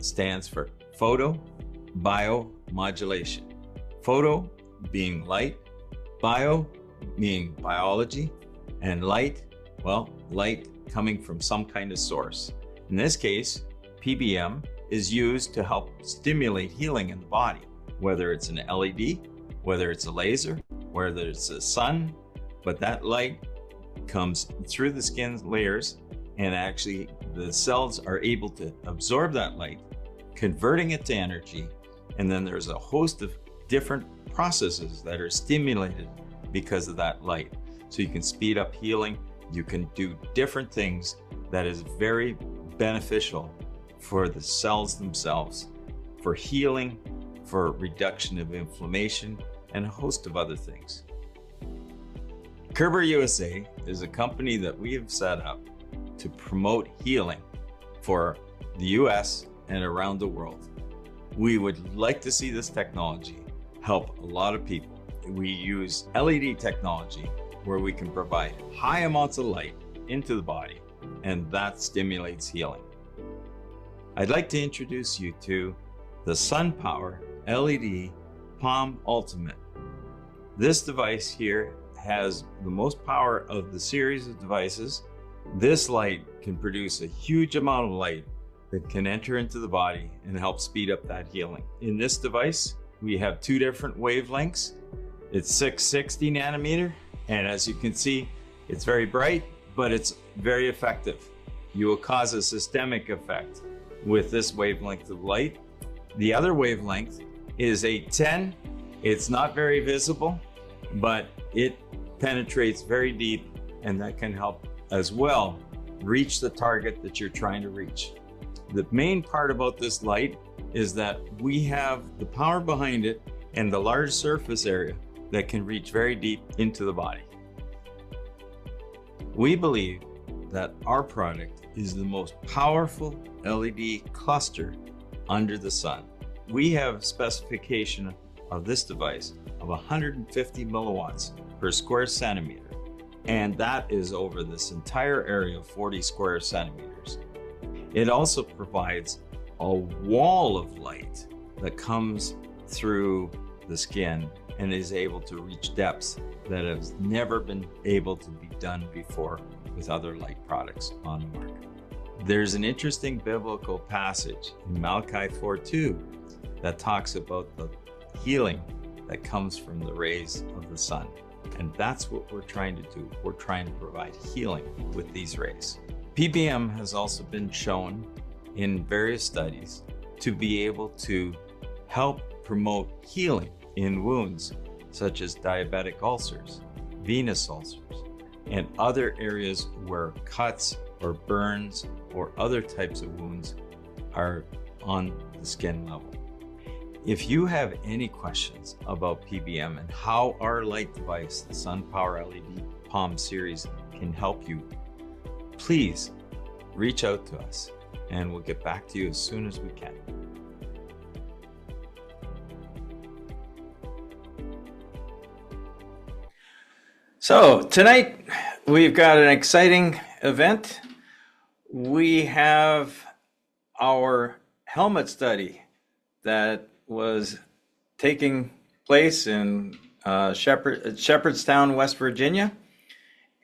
stands for photobiomodulation. Photo being light, bio being biology, and light, well, light coming from some kind of source. In this case, PBM is used to help stimulate healing in the body, whether it's an LED, whether it's a laser, whether it's a sun, but that light comes through the skin layers, and actually the cells are able to absorb that light, converting it to energy, and then there's a host of different processes that are stimulated because of that light. So you can speed up healing, you can do different things that is very beneficial for the cells themselves, for healing, for reduction of inflammation, and a host of other things. Kerber USA is a company that we have set up to promote healing for the US and around the world. We would like to see this technology help a lot of people. We use LED technology where we can provide high amounts of light into the body, and that stimulates healing. I'd like to introduce you to the SunPowerLED Palm Ultimate. This device here has the most power of the series of devices. This light can produce a huge amount of light that can enter into the body and help speed up that healing. In this device, we have two different wavelengths. It's 660 nanometer, and as you can see, it's very bright, but it's very effective. You will cause a systemic effect with this wavelength of light. The other wavelength is 810. It's not very visible, but it penetrates very deep, and that can help as well reach the target that you're trying to reach. The main part about this light is that we have the power behind it and the large surface area that can reach very deep into the body. We believe that our product is the most powerful LED cluster under the sun. We have specification of this device of 150 milliwatts per square centimeter, and that is over this entire area of 40 square centimeters. It also provides a wall of light that comes through the skin and is able to reach depths that has never been able to be done before with other light products on the market. There's an interesting biblical passage in Malachi 4:2 that talks about the healing that comes from the rays of the sun. And that's what we're trying to do. We're trying to provide healing with these rays. PBM has also been shown in various studies to be able to help promote healing in wounds such as diabetic ulcers, venous ulcers, and other areas where cuts or burns or other types of wounds are on the skin level. If you have any questions about PBM and how our light device, the SunPowerLED Palm series, can help you, please reach out to us and we'll get back to you as soon as we can. So tonight we've got an exciting event. We have our helmet study that was taking place in Shepherdstown, West Virginia,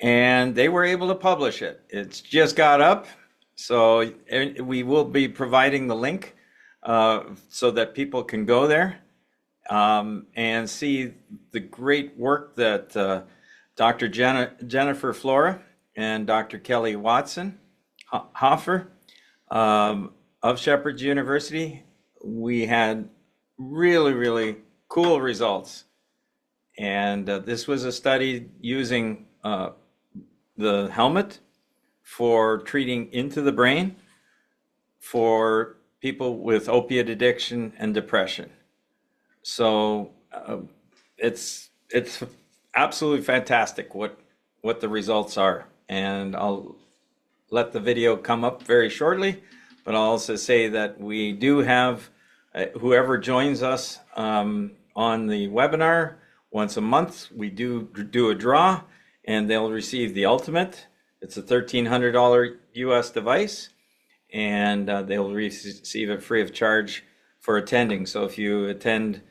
and they were able to publish it. It's just got up, so we will be providing the link so that people can go there and see the great work that Dr. Jennifer Flora and Dr. Kelly Watson Huffer of Shepherd's University. We had really cool results, and this was a study using the helmet for treating into the brain for people with opiate addiction and depression. So it's absolutely fantastic what the results are, and I'll let the video come up very shortly, but I'll also say that we do have whoever joins us on the webinar once a month, we do a draw, and they'll receive the Ultimate. It's a $1,300 US device, and they'll receive it free of charge for attending. So if you attend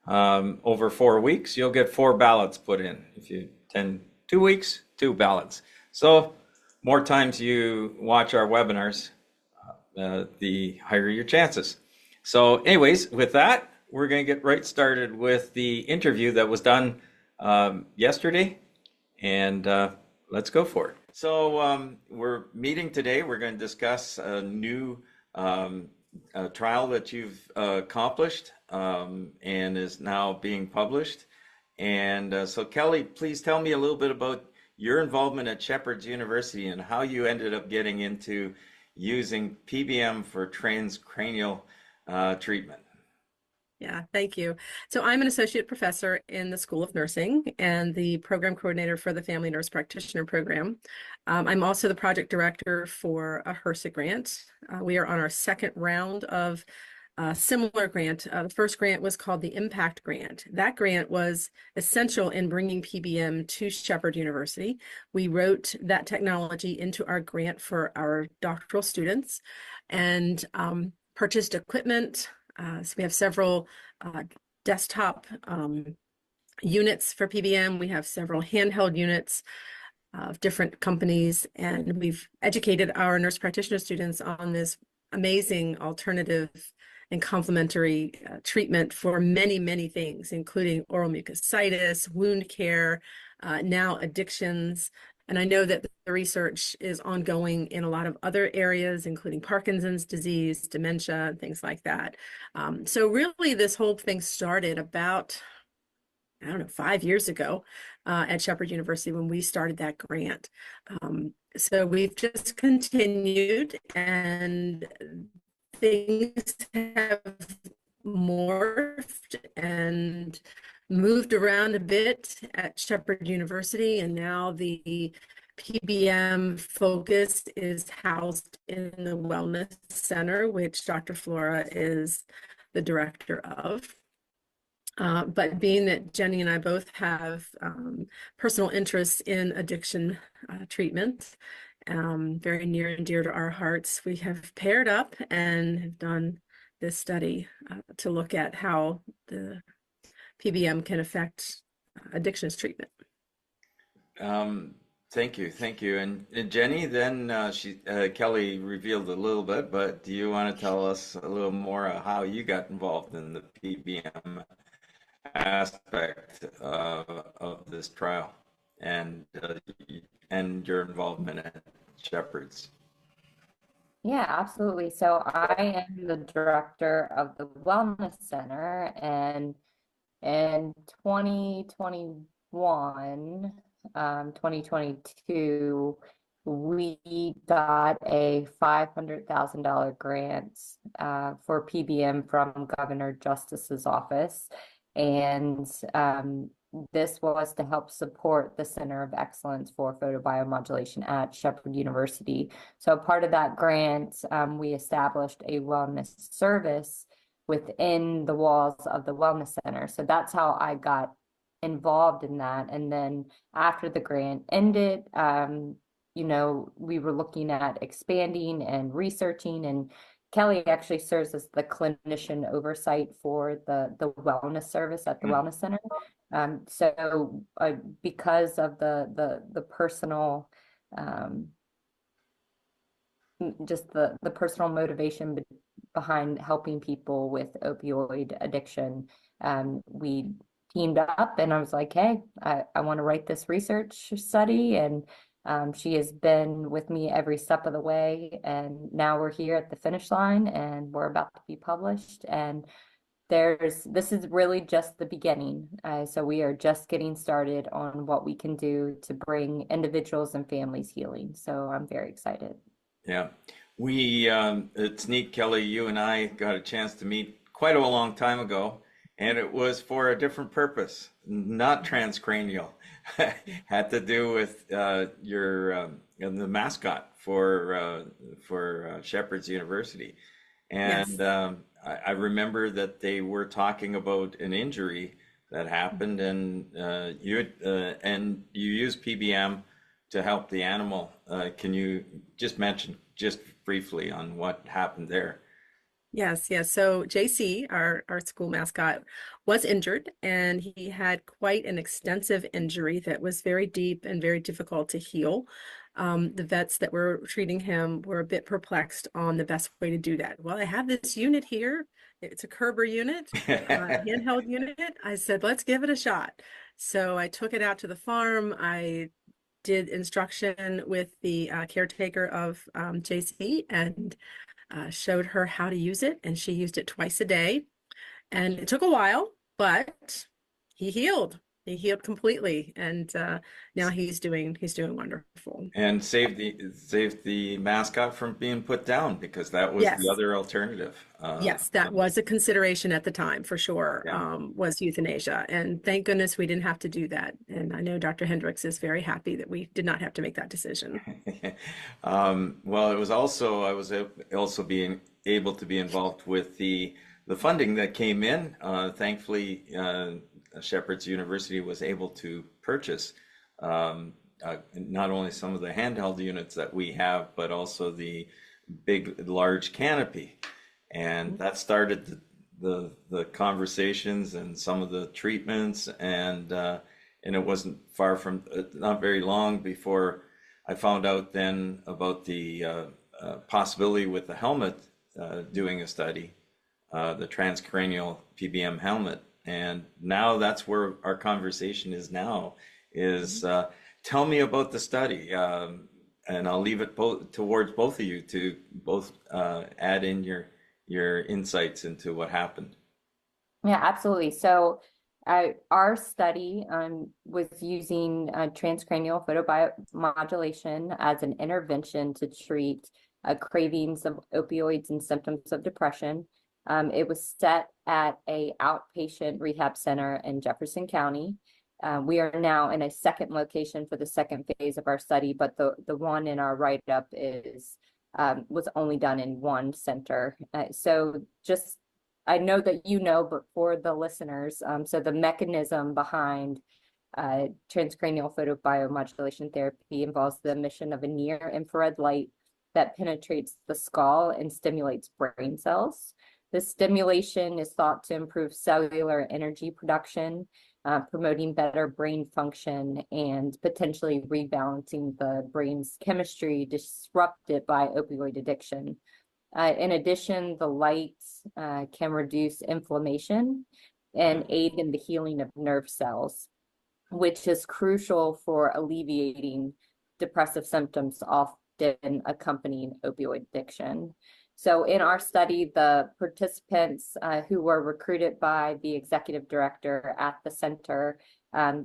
over 4 weeks, you'll get 4 ballots put in. If you attend 2 weeks, 2 ballots. So more times you watch our webinars, the higher your chances. So anyways, with that, we're going to get right started with the interview that was done yesterday, and let's go for it. So we're meeting today. We're going to discuss a new trial that you've accomplished and is now being published. And so Kelly, please tell me a little bit about your involvement at Shepherd's University and how you ended up getting into using PBM for transcranial treatment. Yeah, thank you. So I'm an associate professor in the School of Nursing and the program coordinator for the Family Nurse Practitioner program. I'm also the project director for a HRSA grant. We are on our second round of a similar grant. The first grant was called the Impact Grant. That grant was essential in bringing PBM to Shepherd University. We wrote that technology into our grant for our doctoral students and purchased equipment. So we have several desktop units for PBM. We have several handheld units of different companies, and we've educated our nurse practitioner students on this amazing alternative and complementary treatment for many, many things, including oral mucositis, wound care, now addictions. And I know that the research is ongoing in a lot of other areas, including Parkinson's disease, dementia, and things like that. So really, this whole thing started about, I don't know, 5 years ago at Shepherd University when we started that grant. So we've just continued, and things have morphed and moved around a bit at Shepherd University, and now the PBM focus is housed in the Wellness Center, which Dr. Flora is the director of. But being that Jenny and I both have personal interests in addiction treatment, very near and dear to our hearts, we have paired up and have done this study to look at how the PBM can affect addictions treatment. Thank you. And Jenny, then Kelly revealed a little bit, but do you want to tell us a little more how you got involved in the PBM aspect of this trial and your involvement at Shepherd's? Yeah, absolutely. So I am the director of the Wellness Center, and in 2021, 2022, we got a $500,000 grant for PBM from Governor Justice's office. And this was to help support the Center of Excellence for Photobiomodulation at Shepherd University. So part of that grant, we established a wellness service within the walls of the Wellness Center. So that's how I got involved in that. And then after the grant ended, we were looking at expanding and researching, and Kelly actually serves as the clinician oversight for the wellness service at the Wellness Center. So because of the personal, just the personal motivation behind helping people with opioid addiction, we teamed up, and I was like, hey, I want to write this research study, and she has been with me every step of the way, and now we're here at the finish line, and we're about to be published. And this is really just the beginning. So we are just getting started on what we can do to bring individuals and families healing. So I'm very excited. Yeah, it's neat, Kelly. You and I got a chance to meet quite a long time ago, and it was for a different purpose, not transcranial. Had to do with the mascot for Shepherd's University, and Yes. I remember that they were talking about an injury that happened, and you use PBM to help the animal. Can you just mention just briefly on what happened there. Yes, yes. So JC, our school mascot, was injured, and he had quite an extensive injury that was very deep and very difficult to heal. The vets that were treating him were a bit perplexed on the best way to do that. Well, I have this unit here. It's a Kerber unit, handheld unit. I said, let's give it a shot. So I took it out to the farm. I did instruction with the caretaker of JC, and showed her how to use it, and she used it twice a day. And it took a while, but he healed. He healed completely, and now he's doing wonderful. And saved the mascot from being put down, because that was the Yes, other alternative. yes, that was a consideration at the time for sure. Yeah. Was euthanasia, and thank goodness we didn't have to do that. And I know Dr. Hendricks is very happy that we did not have to make that decision. Well, it was also, I was also being able to be involved with the funding that came in. Thankfully, Shepherd's University was able to purchase not only some of the handheld units that we have, but also the large canopy. And that started the conversations and some of the treatments, and it wasn't far from, not very long before I found out then about the possibility with the helmet doing a study, the Transcranial PBM Helmet. And now that's where our conversation is now, is tell me about the study. And I'll leave it towards both of you to both add in your insights into what happened. Yeah, absolutely. So our study was using transcranial photobiomodulation as an intervention to treat cravings of opioids and symptoms of depression. It was set at a outpatient rehab center in Jefferson County. We are now in a second location for the second phase of our study, but the one in our write-up was only done in one center. So just, I know that you know, but for the listeners, so the mechanism behind transcranial photobiomodulation therapy involves the emission of a near-infrared light that penetrates the skull and stimulates brain cells. The stimulation is thought to improve cellular energy production, promoting better brain function and potentially rebalancing the brain's chemistry disrupted by opioid addiction. In addition, the lights can reduce inflammation and aid in the healing of nerve cells, which is crucial for alleviating depressive symptoms often accompanying opioid addiction. So in our study, the participants who were recruited by the executive director at the center,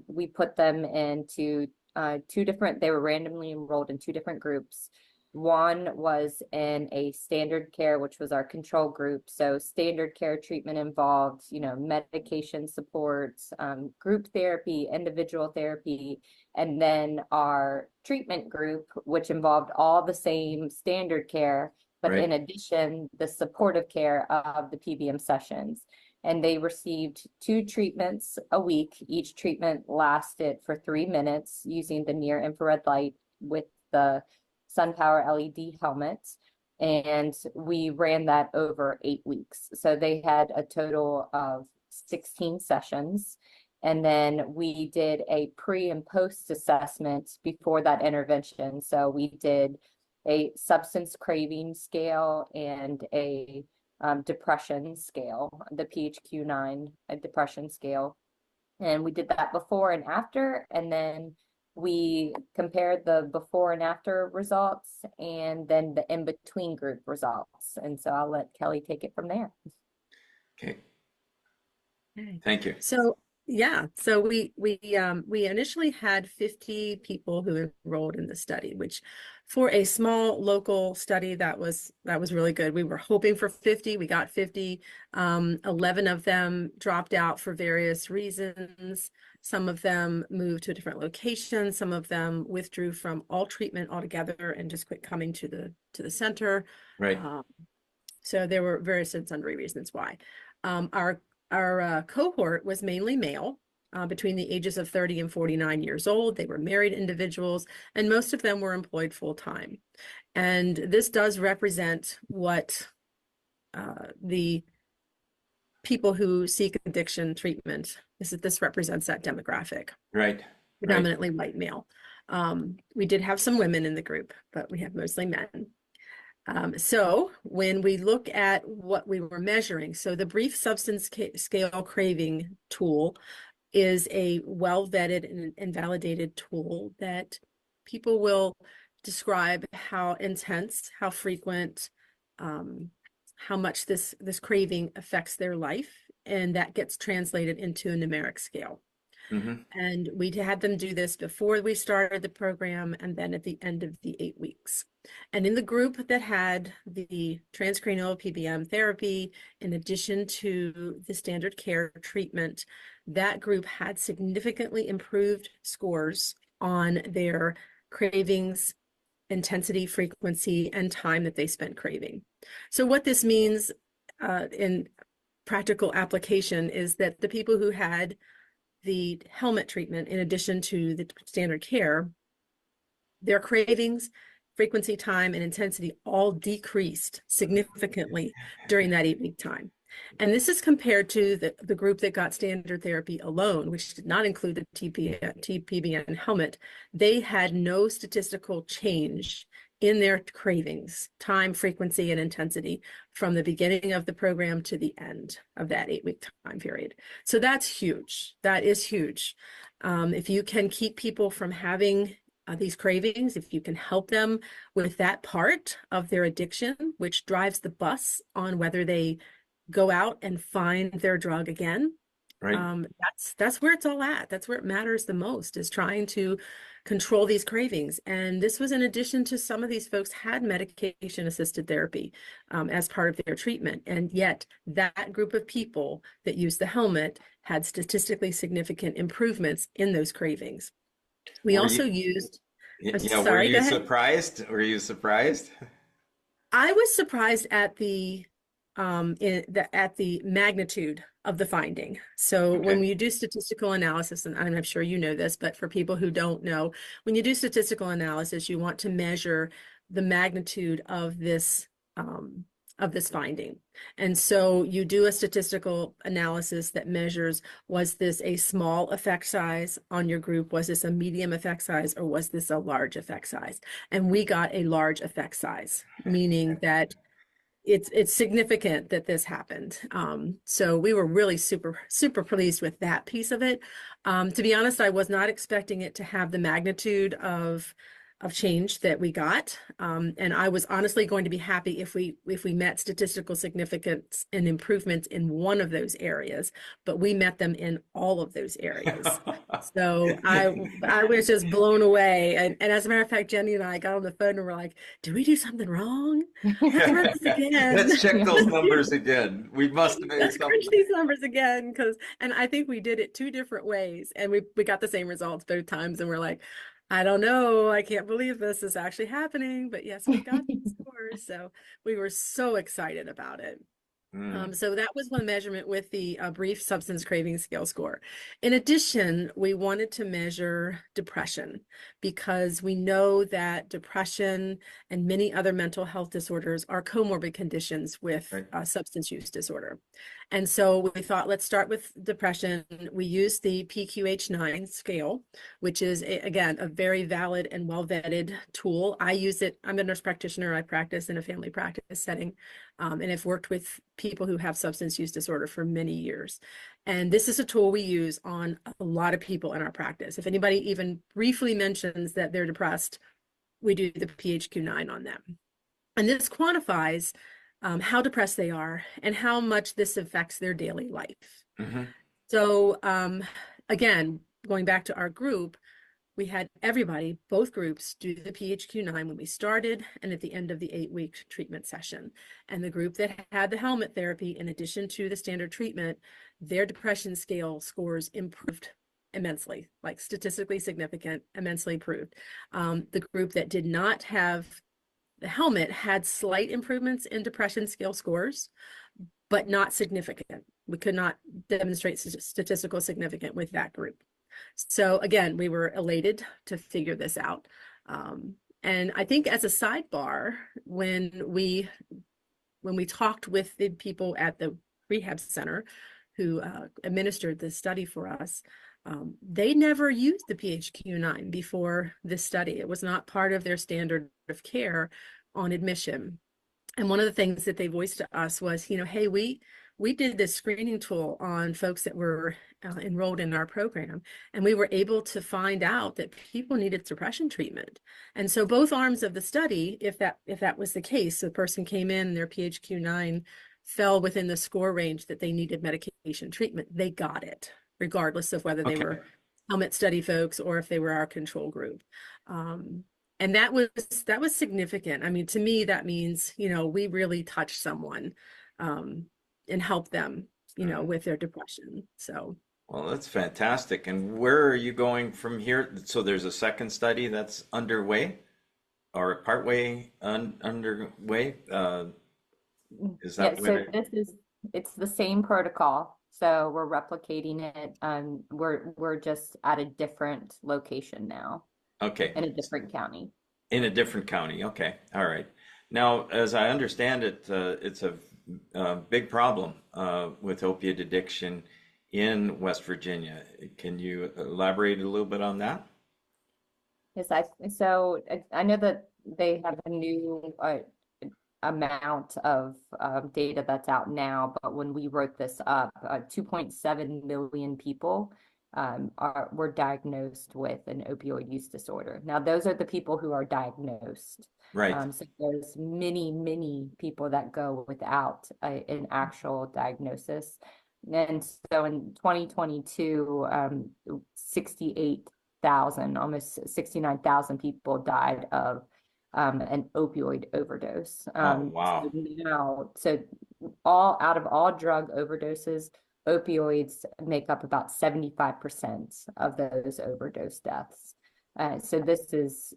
we put them into they were randomly enrolled in two different groups. One was in a standard care, which was our control group. So standard care treatment involved, medication supports, group therapy, individual therapy, and then our treatment group, which involved all the same standard care, but Right. in addition, the supportive care of the PBM sessions. And they received 2 treatments a week. Each treatment lasted for 3 minutes using the near infrared light with the SunPowerLED helmet. And we ran that over 8 weeks. So they had a total of 16 sessions. And then we did a pre and post assessment before that intervention. So we did a substance craving scale and a depression scale, the PHQ-9 depression scale. And we did that before and after, and then we compared the before and after results and then the in-between group results. And so I'll let Kelly take it from there. Okay. Okay. Thank you. So yeah, so we initially had 50 people who enrolled in the study, which for a small local study that was really good. We were hoping for 50, we got 50. 11 of them dropped out for various reasons. Some of them moved to a different location. Some of them withdrew from all treatment altogether and just quit coming to the center. Right. So there were various and sundry reasons why. Our cohort was mainly male. between the ages of 30 and 49 years old. They were married individuals, and most of them were employed full time. And this does represent what the people who seek addiction treatment, this represents that demographic. Right. Predominantly white male. We did have some women in the group, but we have mostly men. So when we look at what we were measuring, so the brief substance scale craving tool is a well-vetted and validated tool that people will describe how intense, how frequent, how much this craving affects their life, and that gets translated into a numeric scale. Mm-hmm. And we had them do this before we started the program and then at the end of the 8 weeks. And in the group that had the transcranial PBM therapy, in addition to the standard care treatment, that group had significantly improved scores on their cravings, intensity, frequency, and time that they spent craving. So what this means in practical application is that the people who had the helmet treatment, in addition to the standard care, their cravings, frequency, time, and intensity all decreased significantly during that 8-week time. And this is compared to the group that got standard therapy alone, which did not include the tPBM helmet. They had no statistical change in their cravings, time, frequency, and intensity from the beginning of the program to the end of that 8-week time period. So that's huge. That is huge. If you can keep people from having these cravings, if you can help them with that part of their addiction, which drives the bus on whether they go out and find their drug again. Right. That's where it's all at. That's where it matters the most, is trying to control these cravings. And this was in addition to some of these folks had medication assisted therapy as part of their treatment. And yet that group of people that used the helmet had statistically significant improvements in those cravings. We also used, were you surprised? Were you surprised? I was surprised at the magnitude of the finding. So when you do statistical analysis, and I'm sure you know this, but for people who don't know, when you do statistical analysis, you want to measure the magnitude of this finding. And so you do a statistical analysis that measures, was this a small effect size on your group? Was this a medium effect size, or was this a large effect size? And we got a large effect size, meaning that it's significant that this happened. So we were really super pleased with that piece of it. To be honest, I was not expecting it to have the magnitude of change that we got. And I was honestly going to be happy if we met statistical significance and improvements in one of those areas, but we met them in all of those areas. So I was just blown away. And as a matter of fact, Jenny and I got on the phone and we're like, did we do something wrong? Let's run this again. Let's check those numbers again. We must have made Let's something. crunch these numbers again, and I think we did it 2 different ways, and we got the same results both times, and we're like, I don't know, I can't believe this is actually happening, but yes, we got the scores. So we were so excited about it. So that was one measurement with the brief substance craving scale score. In addition, we wanted to measure depression, because we know that depression and many other mental health disorders are comorbid conditions with substance use disorder. And so we thought, let's start with depression. We used the PQH-9 scale, which is, again, a very valid and well-vetted tool. I use it. I'm a nurse practitioner. I practice in a family practice setting, and have worked with people who have substance use disorder for many years. And this is a tool we use on a lot of people in our practice. If anybody even briefly mentions that they're depressed, we do the PHQ-9 on them. And this quantifies how depressed they are and how much this affects their daily life. So again, going back to our group, we had everybody, both groups, do the PHQ-9 when we started and at the end of the 8-week treatment session. And the group that had the helmet therapy, in addition to the standard treatment, their depression scale scores improved immensely, like statistically significant, immensely improved. The group that did not have the helmet had slight improvements in depression scale scores, but not significant. We could not demonstrate statistical significance with that group. So again, we were elated to figure this out. And I think as a sidebar, when we talked with the people at the rehab center who administered this study for us, they never used the PHQ-9 before this study. It was not part of their standard of care on admission. And one of the things that they voiced to us was, hey, we did this screening tool on folks that were enrolled in our program, and we were able to find out that people needed suppression treatment. And so both arms of the study, if that was the case, so the person came in and their PHQ-9 fell within the score range that they needed medication treatment, they got it, regardless of whether they were helmet study folks or if they were our control group. And that was significant. I mean, to me, that means, we really touched someone and helped them, with their depression. So. Well, that's fantastic. And where are you going from here? So there's a second study that's underway or partway underway. Is that it's the same protocol. So we're replicating it. We're just at a different location now. Okay. In a different county. In a different county. Okay. All right. Now, as I understand it, it's a big problem with opiate addiction in West Virginia. Can you elaborate a little bit on that? Yes, I know that they have a new amount of data that's out now, but when we wrote this up, 2.7 million people were diagnosed with an opioid use disorder. Now, those are the people who are diagnosed. Right. So there's many people that go without an actual diagnosis. And so in 2022, 68,000, almost 69,000 people died of an opioid overdose. Wow. So out of all drug overdoses, opioids make up about 75% of those overdose deaths. So this is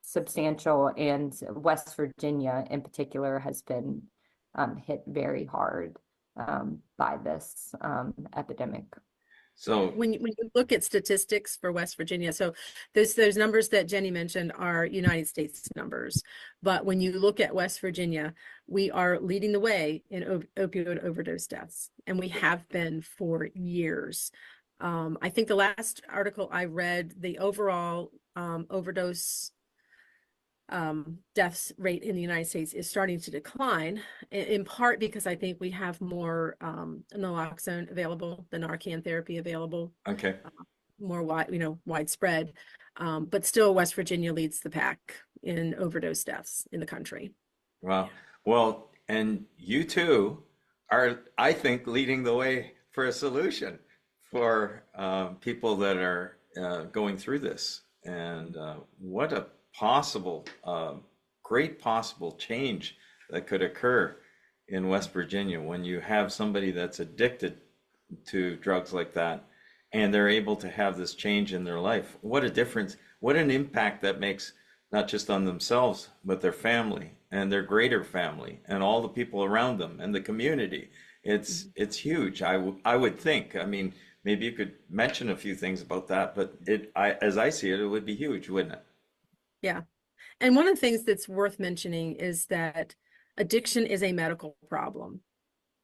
substantial, and West Virginia in particular has been hit very hard by this epidemic. So when you look at statistics for West Virginia, so those numbers that Jenny mentioned are United States numbers, but when you look at West Virginia, we are leading the way in opioid overdose deaths, and we have been for years. I think the last article I read, the overall overdose deaths rate in the United States is starting to decline, in part because I think we have more naloxone available, the Narcan therapy available. Okay. More widespread, but still West Virginia leads the pack in overdose deaths in the country. Wow. Well, and you two are, I think, leading the way for a solution for people that are going through this. And what a great possible change that could occur in West Virginia when you have somebody that's addicted to drugs like that and they're able to have this change in their life. What a difference, what an impact that makes, not just on themselves, but their family and their greater family and all the people around them and the community. It's huge, I would think. I mean, maybe you could mention a few things about that, but as I see it, it would be huge, wouldn't it? Yeah. And one of the things that's worth mentioning is that addiction is a medical problem.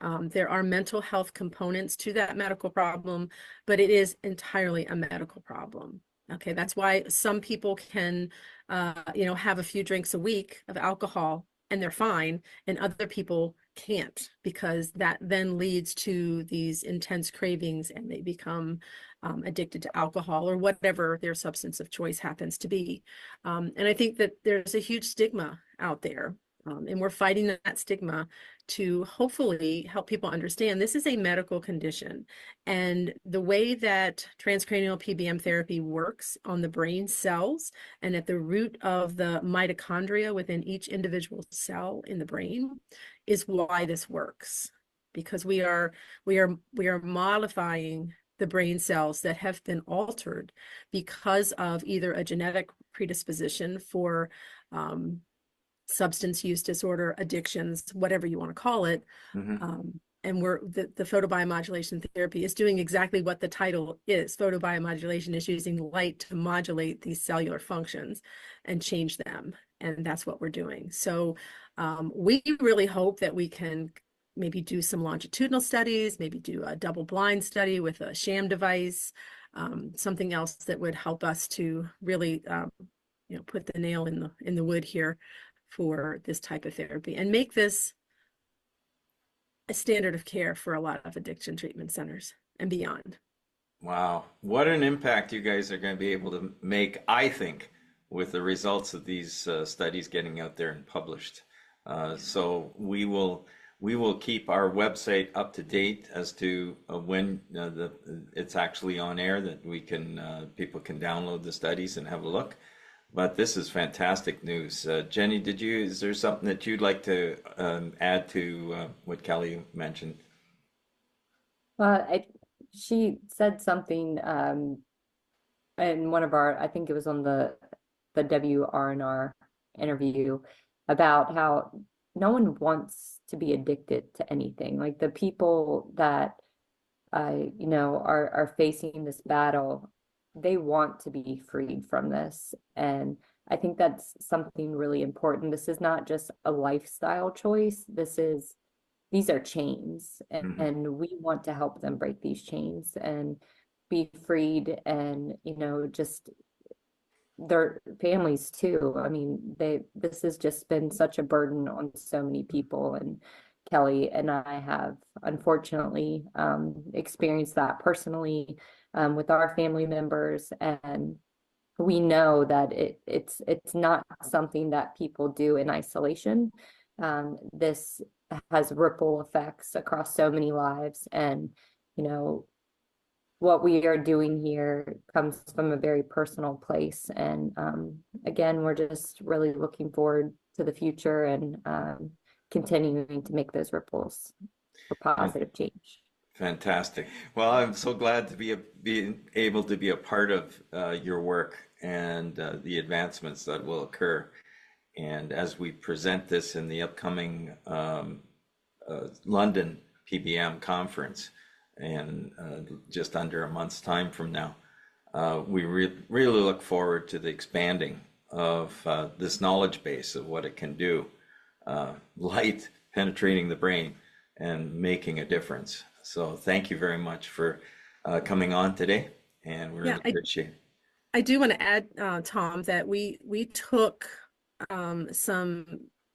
There are mental health components to that medical problem, but it is entirely a medical problem. Okay, that's why some people can, have a few drinks a week of alcohol and they're fine, and other people can't, because that then leads to these intense cravings and they become addicted to alcohol or whatever their substance of choice happens to be. And I think that there's a huge stigma out there, and we're fighting that stigma to hopefully help people understand this is a medical condition. And the way that transcranial PBM therapy works on the brain cells and at the root of the mitochondria within each individual cell in the brain is why this works, because we are modifying the brain cells that have been altered because of either a genetic predisposition for substance use disorder, addictions, whatever you want to call it, and the photobiomodulation therapy is doing exactly what the title is. Photobiomodulation is using light to modulate these cellular functions and change them. And that's what we're doing. So we really hope that we can maybe do some longitudinal studies, maybe do a double-blind study with a sham device, something else that would help us to really put the nail in the wood here for this type of therapy and make this a standard of care for a lot of addiction treatment centers and beyond. Wow, what an impact you guys are going to be able to make, I think, with the results of these studies getting out there and published. So we will keep our website up to date as to when it's actually on air, that we can people can download the studies and have a look. But this is fantastic news. Jenny, is there something that you'd like to add to what Kelly mentioned? She said something in one of I think it was on the WRNR interview, about how no one wants to be addicted to anything. Like the people that are facing this battle, they want to be freed from this. And I think that's something really important. This is not just a lifestyle choice. These are chains, and we want to help them break these chains and be freed, and just their families too. I mean, this has just been such a burden on so many people, and Kelly and I have unfortunately experienced that personally with our family members, and we know that it's not something that people do in isolation. This has ripple effects across so many lives, and what we are doing here comes from a very personal place. And again, we're just really looking forward to the future and continuing to make those ripples for positive change. Fantastic. Well, I'm so glad to be able to be a part of your work and the advancements that will occur. And as we present this in the upcoming London PBM conference, and just under a month's time from now, we really look forward to the expanding of this knowledge base of what it can do, light penetrating the brain and making a difference. So thank you very much for coming on today, and we really appreciate it. I do want to add, Tom, that we took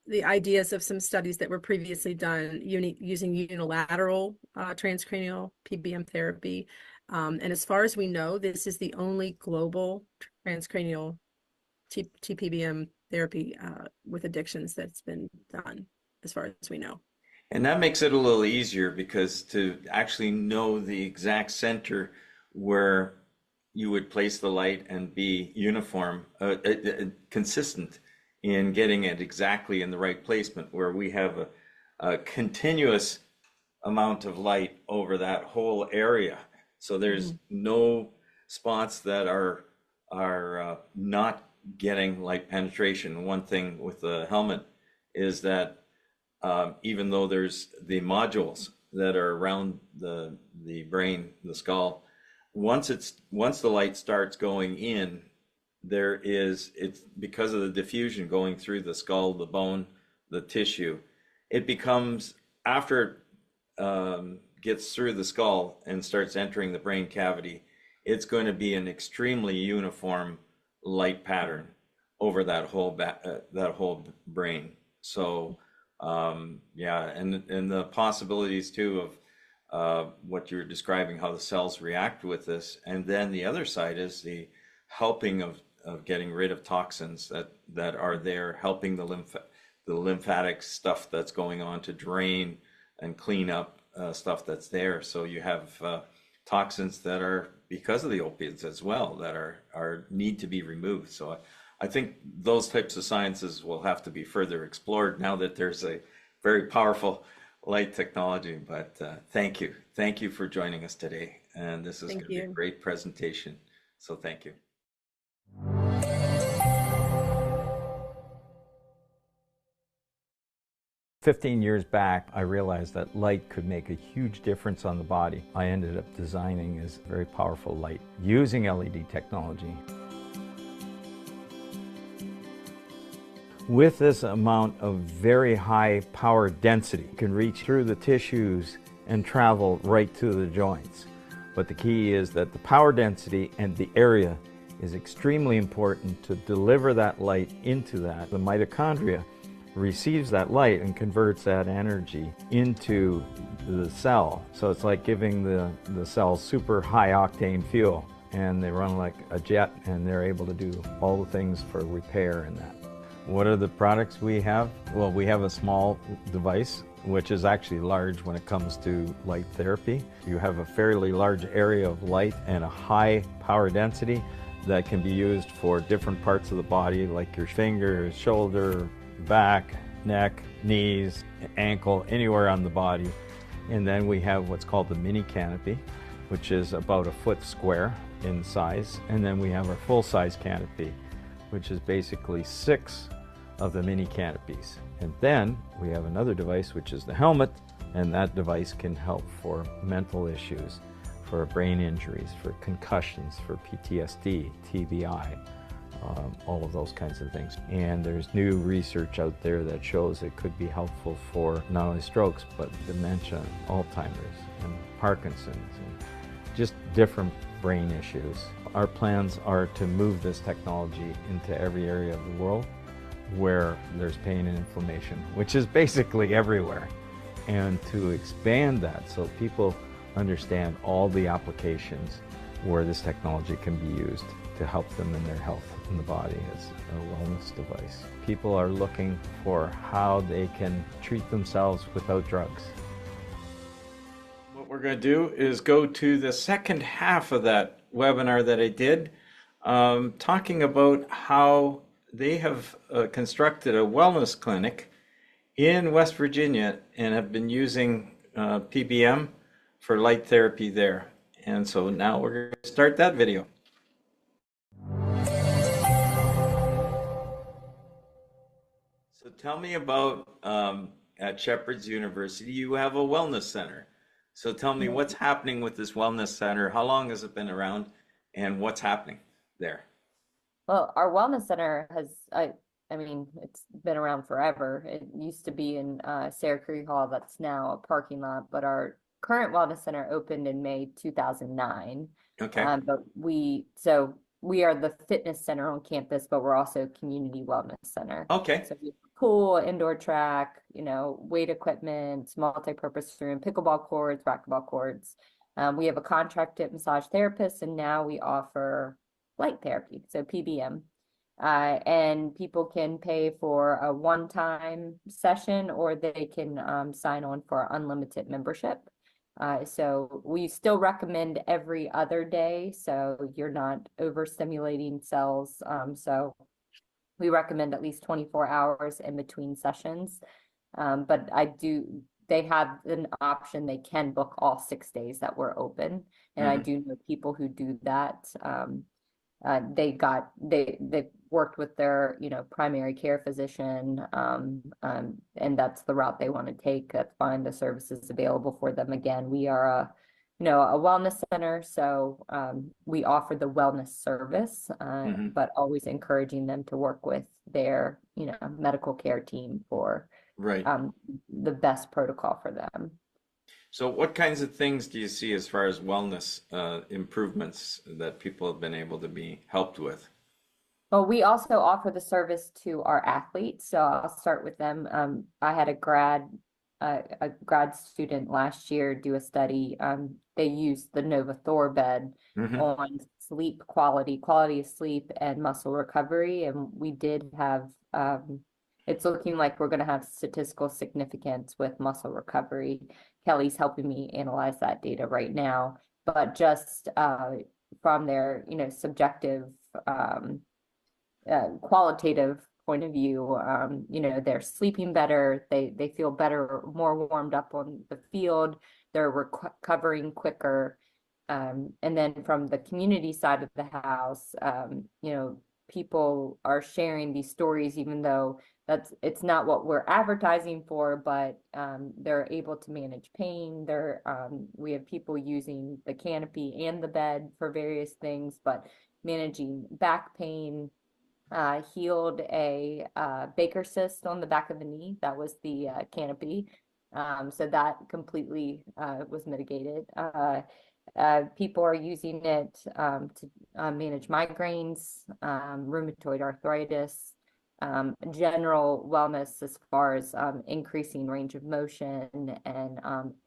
the ideas of some studies that were previously done using unilateral transcranial PBM therapy. And as far as we know, this is the only global transcranial tPBM therapy with addictions that's been done, as far as we know. And that makes it a little easier, because to actually know the exact center where you would place the light and be uniform, consistent in getting it exactly in the right placement, where we have a continuous amount of light over that whole area. So there's no spots that are not getting light penetration. One thing with the helmet is that even though there's the modules that are around the brain, the skull, once the light starts going in, it's because of the diffusion going through the skull, the bone, the tissue, it becomes, after it gets through the skull and starts entering the brain cavity, it's going to be an extremely uniform light pattern over that whole brain. So yeah, and the possibilities too of what you're describing, how the cells react with this. And then the other side is the helping of getting rid of toxins that are there, helping the lymphatic stuff that's going on to drain and clean up stuff that's there. So you have toxins that are, because of the opiates as well, that are need to be removed. So I think those types of sciences will have to be further explored now that there's a very powerful light technology. But thank you for joining us today, and this is going to be a great presentation. So thank you. 15 years back, I realized that light could make a huge difference on the body. I ended up designing this very powerful light using LED technology. With this amount of very high power density, it can reach through the tissues and travel right to the joints. But the key is that the power density and the area is extremely important to deliver that light into that. The mitochondria receives that light and converts that energy into the cell. So it's like giving the cell super high octane fuel, and they run like a jet, and they're able to do all the things for repair and that. What are the products we have? Well, we have a small device, which is actually large when it comes to light therapy. You have a fairly large area of light and a high power density that can be used for different parts of the body, like your fingers, shoulder, back, neck, knees, ankle, anywhere on the body. And then we have what's called the mini canopy, which is about a foot square in size. And then we have our full-size canopy, which is basically 6 of the mini canopies. And then we have another device, which is the helmet, and that device can help for mental issues, for brain injuries, for concussions, for PTSD, TBI, all of those kinds of things. And there's new research out there that shows it could be helpful for not only strokes, but dementia, Alzheimer's, and Parkinson's, and just different brain issues. Our plans are to move this technology into every area of the world where there's pain and inflammation, which is basically everywhere, and to expand that so people understand all the applications where this technology can be used to help them in their health in the body as a wellness device. People are looking for how they can treat themselves without drugs. What we're going to do is go to the second half of that webinar that I did, talking about how they have constructed a wellness clinic in West Virginia and have been using PBM for light therapy there. And so now we're going to start that video. So tell me about, at Shepherd's University, you have a wellness center. So tell me what's happening with this wellness center. How long has it been around, and what's happening there? Well, our wellness center has, I mean, it's been around forever. It used to be in Sarah Creek Hall, that's now a parking lot, but our current wellness center opened in May 2009. Okay. But we are the fitness center on campus, but we're also a community wellness center. Okay. So we have a pool, indoor track, weight equipment, multi-purpose room, pickleball courts, racquetball courts. We have a contracted massage therapist, and now we offer light therapy, so PBM. And people can pay for a one-time session, or they can sign on for unlimited membership. So we still recommend every other day, so you're not overstimulating cells. So we recommend at least 24 hours in between sessions. But they have an option, they can book all 6 days that we're open. And I do know people who do that. They worked with their primary care physician, and that's the route they want to take. That's fine. The service is available for them. Again, we are a wellness center, so we offer the wellness service, but always encouraging them to work with their medical care team for the best protocol for them. So what kinds of things do you see as far as wellness improvements that people have been able to be helped with? Well, we also offer the service to our athletes. So I'll start with them. I had a grad student last year do a study. They used the Nova Thor bed on sleep quality of sleep and muscle recovery. And we did have, it's looking like we're going to have statistical significance with muscle recovery. Kelly's helping me analyze that data right now, but just from their, subjective, qualitative point of view, they're sleeping better, they feel better, more warmed up on the field, they're recovering quicker. And then from the community side of the house, people are sharing these stories, even though it's not what we're advertising for, but they're able to manage pain. We have people using the canopy and the bed for various things, but managing back pain, healed a Baker cyst on the back of the knee. That was the canopy. So that completely was mitigated. People are using it to manage migraines, rheumatoid arthritis, general wellness as far as increasing range of motion and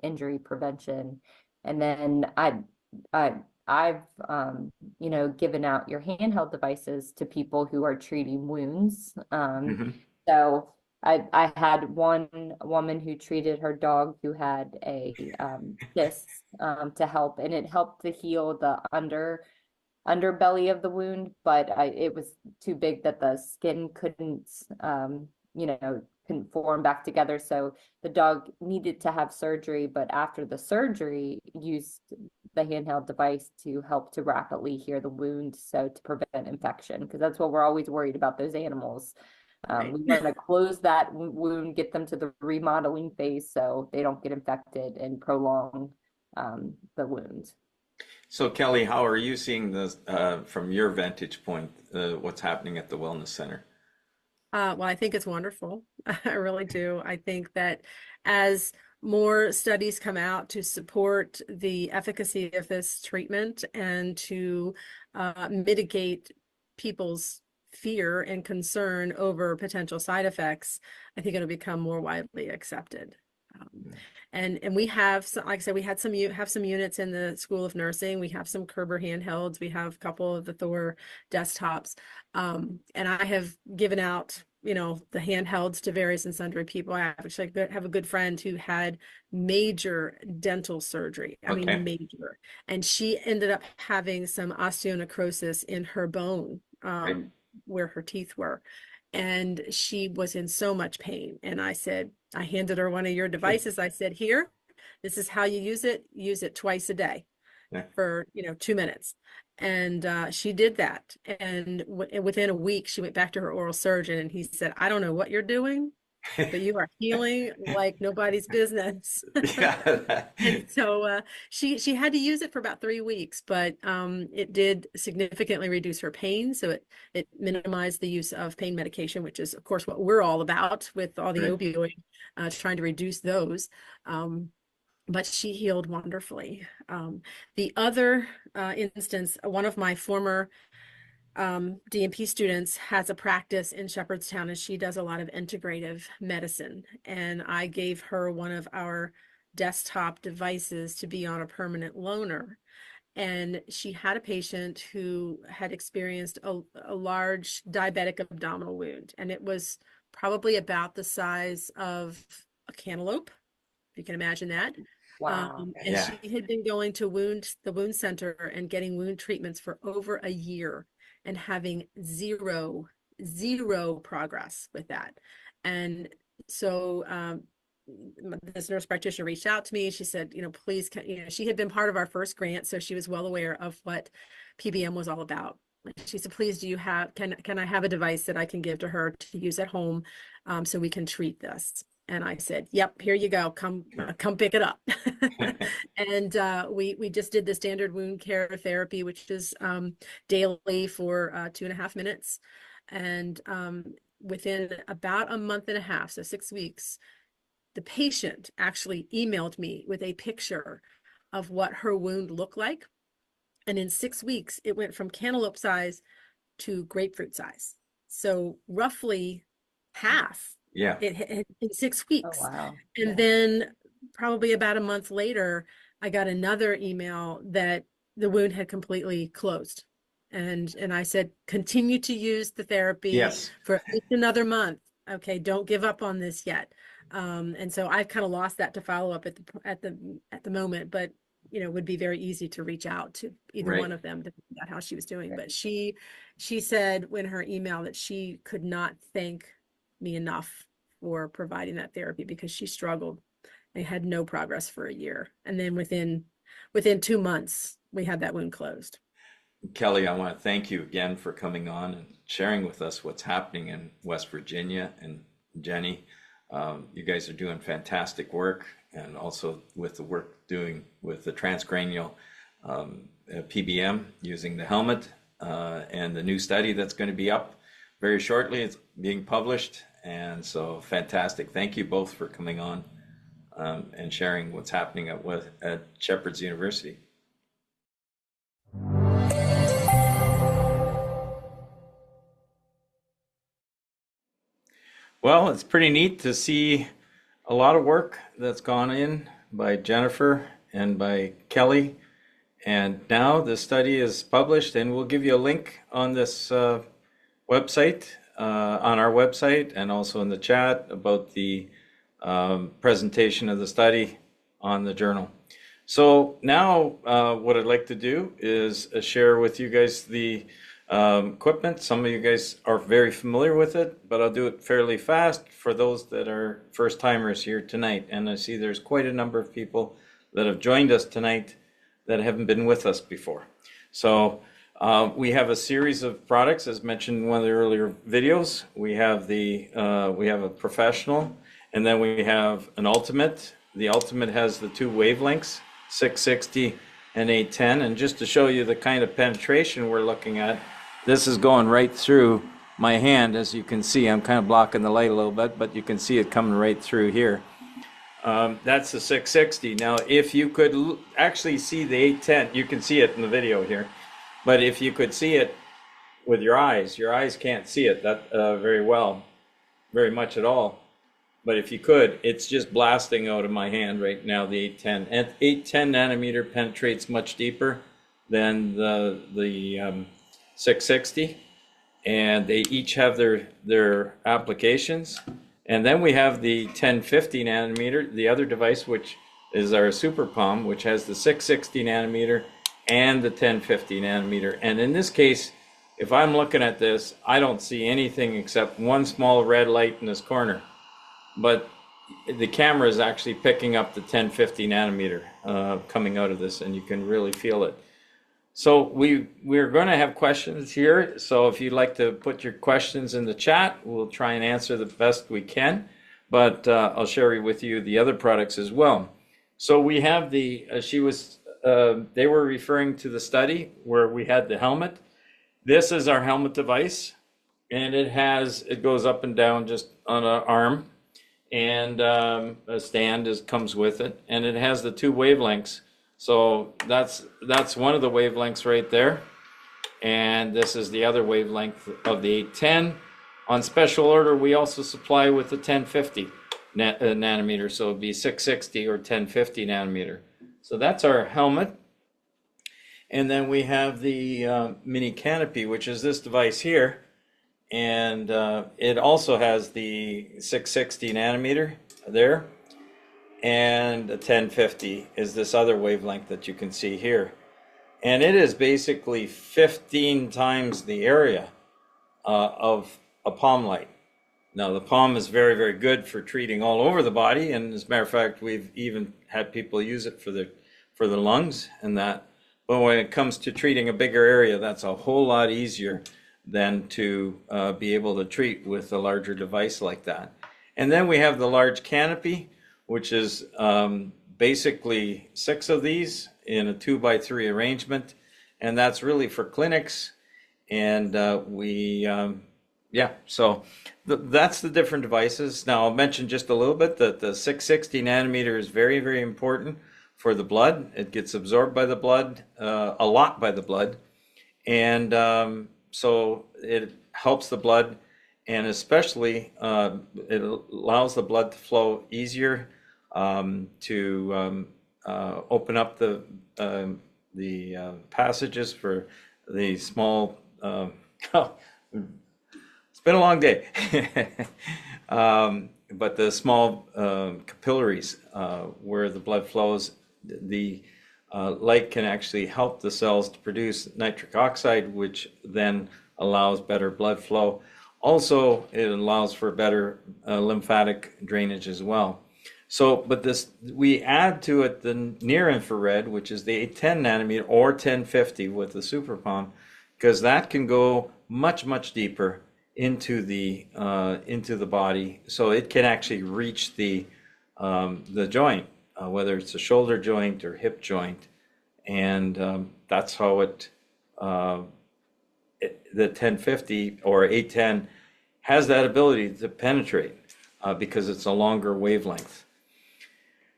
injury prevention. And then I've given out your handheld devices to people who are treating wounds. So I had one woman who treated her dog who had a cyst to help, and it helped to heal the underbelly of the wound, but it was too big that the skin couldn't form back together. So the dog needed to have surgery, but after the surgery, used the handheld device to help to rapidly heal the wound, so to prevent infection, because that's what we're always worried about, those animals. Right. We want to close that wound, get them to the remodeling phase so they don't get infected and prolong the wound. So Kelly, how are you seeing this from your vantage point, what's happening at the Wellness Center? Well, I think it's wonderful. I really do. I think that as more studies come out to support the efficacy of this treatment and to mitigate people's fear and concern over potential side effects, I think it'll become more widely accepted. And we have some, like I said, we have some units in the School of Nursing. We have some Kerber handhelds. We have a couple of the Thor desktops. And I have given out, the handhelds to various and sundry people. I actually have a good friend who had major dental surgery. I mean, major. And she ended up having some osteonecrosis in her bone, where her teeth were. And she was in so much pain. And I handed her one of your devices. I said, here, this is how you use it twice a day for, 2 minutes. And she did that. And within a week, she went back to her oral surgeon and he said, I don't know what you're doing, but you are healing like nobody's business. And so she had to use it for about 3 weeks, but it did significantly reduce her pain. So it minimized the use of pain medication, which is, of course, what we're all about with all the opioid, trying to reduce those. But she healed wonderfully. The other instance, one of my former DNP students has a practice in Shepherdstown, and she does a lot of integrative medicine. And I gave her one of our desktop devices to be on a permanent loaner. And she had a patient who had experienced a large diabetic abdominal wound. And it was probably about the size of a cantaloupe, if you can imagine that. Wow. And she had been going to the wound center and getting wound treatments for over a year and having zero progress with that. And so this nurse practitioner reached out to me. She said, please, she had been part of our first grant, so she was well aware of what PBM was all about. She said, please, can I have a device that I can give to her to use at home, so we can treat this? And I said, yep, here you go. Come pick it up. And we just did the standard wound care therapy, which is daily for 2.5 minutes. And within about a month and a half, so 6 weeks, the patient actually emailed me with a picture of what her wound looked like. And in 6 weeks, it went from cantaloupe size to grapefruit size. So roughly half. In 6 weeks. Oh, wow. And then probably about a month later, I got another email that the wound had completely closed. And I said, continue to use the therapy for at least another month. Okay, don't give up on this yet. And so I've kind of lost that to follow up at the moment, but it would be very easy to reach out to either one of them to find out how she was doing. But she said in her email that she could not thank me enough for providing that therapy, because she struggled and had no progress for a year. And then within 2 months, we had that wound closed. Kelly, I want to thank you again for coming on and sharing with us what's happening in West Virginia. And Jenny, you guys are doing fantastic work, and also with the work doing with the transcranial PBM using the helmet, and the new study that's going to be up very shortly. It's being published, and so fantastic. Thank you both for coming on and sharing what's happening at Shepherd's University. Well, it's pretty neat to see a lot of work that's gone in by Jennifer and by Kelly. And now the study is published, and we'll give you a link on this website, on our website, and also in the chat about the presentation of the study on the journal. So now what I'd like to do is share with you guys the equipment. Some of you guys are very familiar with it, but I'll do it fairly fast for those that are first timers here tonight. And I see there's quite a number of people that have joined us tonight that haven't been with us before. So we have a series of products, as mentioned in one of the earlier videos. We have a professional, and then we have an ultimate. The ultimate has the two wavelengths, 660 and 810. And just to show you the kind of penetration we're looking at, this is going right through my hand. As you can see, I'm kind of blocking the light a little bit, but you can see it coming right through here. That's the 660. Now, if you could actually see the 810, you can see it in the video here, but if you could see it with your eyes can't see it that very well, very much at all. But if you could, it's just blasting out of my hand right now, the 810. And 810 nanometer penetrates much deeper than the 660, and they each have their applications. And then we have the 1050 nanometer, the other device, which is our Super Palm, which has the 660 nanometer and the 1050 nanometer. And in this case, if I'm looking at this, I don't see anything except one small red light in this corner. But the camera is actually picking up the 1050 nanometer coming out of this, and you can really feel it. So we're going to have questions here. So if you'd like to put your questions in the chat, we'll try and answer the best we can. But I'll share with you the other products as well. So we have they were referring to the study where we had the helmet. This is our helmet device, and it goes up and down just on an arm, and a stand comes with it, and it has the two wavelengths. So that's one of the wavelengths right there, and this is the other wavelength of the 810. On special order, we also supply with the 1050 nanometer, so it'd be 660 or 1050 nanometer. So that's our helmet. And then we have the mini canopy, which is this device here, and it also has the 660 nanometer there. And the 1050 is this other wavelength that you can see here. And it is basically 15 times the area of a palm light. Now, the palm is very, very good for treating all over the body. And as a matter of fact, we've even had people use it for the lungs and that. But when it comes to treating a bigger area, that's a whole lot easier than to be able to treat with a larger device like that. And then we have the large canopy, which is basically 6 of these in a 2x3 arrangement, and that's really for clinics. And so that's the different devices. Now I'll mention just a little bit that the 660 nanometer is very, very important for the blood. It gets absorbed by the blood, a lot by the blood, and so it helps the blood, and especially it allows the blood to flow easier, to open up the passages for the small. It's been a long day, but the small capillaries where the blood flows, the light can actually help the cells to produce nitric oxide, which then allows better blood flow. Also, it allows for better lymphatic drainage as well. So, but we add to it the near infrared, which is the 810 nanometer or 1050 with the Super Palm, because that can go much deeper into the body, so it can actually reach the joint, whether it's a shoulder joint or hip joint, and that's how the 1050 or 810 has that ability to penetrate because it's a longer wavelength.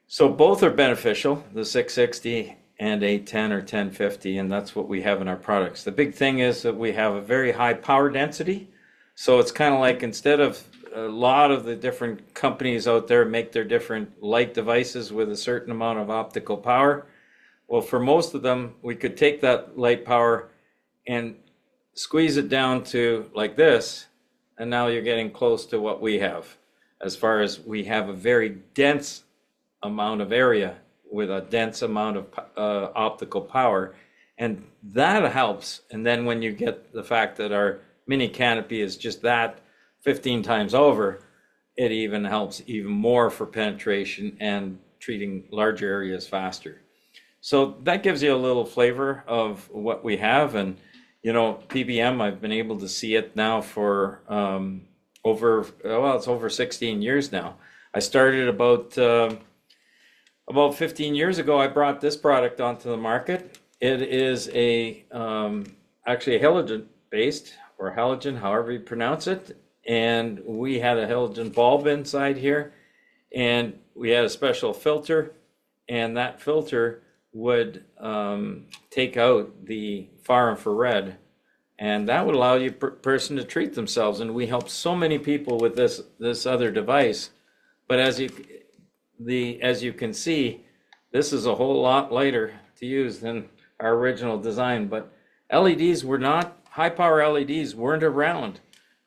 So both are beneficial, the 660 and 810 or 1050, and that's what we have in our products. The big thing is that we have a very high power density. So it's kind of like, instead of a lot of the different companies out there make their different light devices with a certain amount of optical power, well, for most of them, we could take that light power and squeeze it down to like this, and now you're getting close to what we have, as far as we have a very dense amount of area with a dense amount of optical power, and that helps. And then when you get the fact that our mini canopy is just that 15 times over, it even helps even more for penetration and treating larger areas faster. So that gives you a little flavor of what we have. And you know, PBM, I've been able to see it now for it's over 16 years now. I started about 15 years ago. I brought this product onto the market. It is actually a halogen based, or halogen, however you pronounce it. And we had a halogen bulb inside here, and we had a special filter, and that filter would take out the far infrared, and that would allow you person to treat themselves. And we help so many people with this other device. But as you can see, this is a whole lot lighter to use than our original design. But LEDs were not, high power LEDs weren't around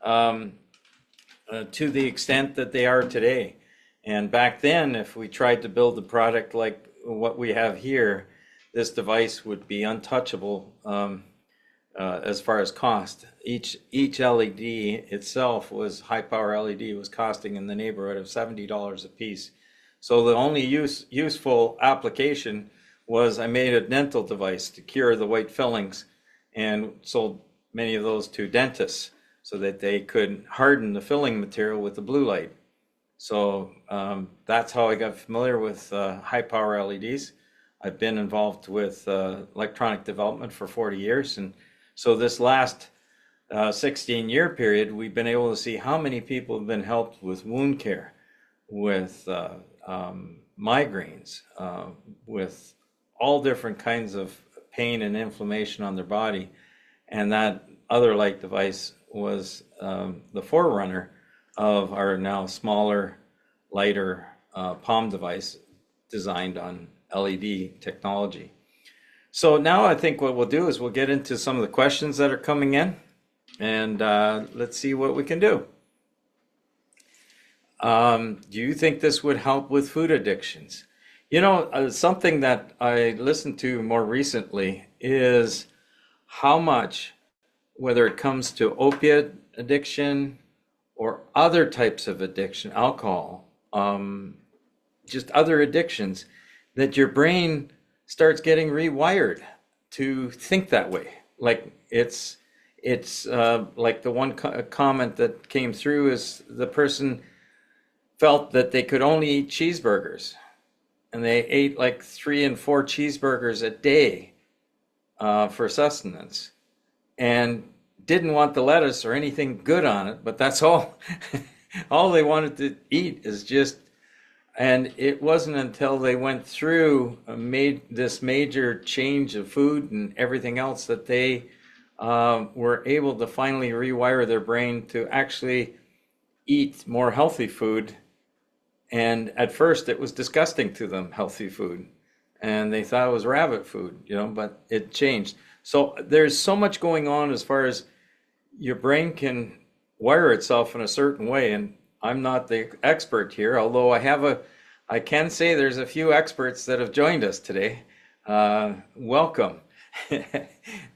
to the extent that they are today. And back then, if we tried to build a product like what we have here, this device would be untouchable as far as cost. Each LED itself was, high power LED was costing in the neighborhood of $70 a piece. So the only useful application was, I made a dental device to cure the white fillings and sold many of those to dentists so that they could harden the filling material with the blue light. So that's how I got familiar with high power LEDs. I've been involved with electronic development for 40 years. And so this last 16-year period, we've been able to see how many people have been helped with wound care, with migraines, with all different kinds of pain and inflammation on their body. And that other light device was the forerunner of our now smaller, lighter palm device designed on LED technology. So now I think what we'll do is we'll get into some of the questions that are coming in, and let's see what we can do. Do you think this would help with food addictions? You know, something that I listened to more recently is how much, whether it comes to opiate addiction or other types of addiction, alcohol, just other addictions, that your brain starts getting rewired to think that way. Like it's like the one comment that came through is the person felt that they could only eat cheeseburgers, and they ate like 3 and 4 cheeseburgers a day for sustenance, and didn't want the lettuce or anything good on it, but that's all all they wanted to eat is just. And it wasn't until they went through made this major change of food and everything else that they were able to finally rewire their brain to actually eat more healthy food. And at first it was disgusting to them, healthy food, and they thought it was rabbit food, you know, but it changed. So there's so much going on as far as your brain can wire itself in a certain way. And I'm not the expert here, although I can say there's a few experts that have joined us today. Welcome,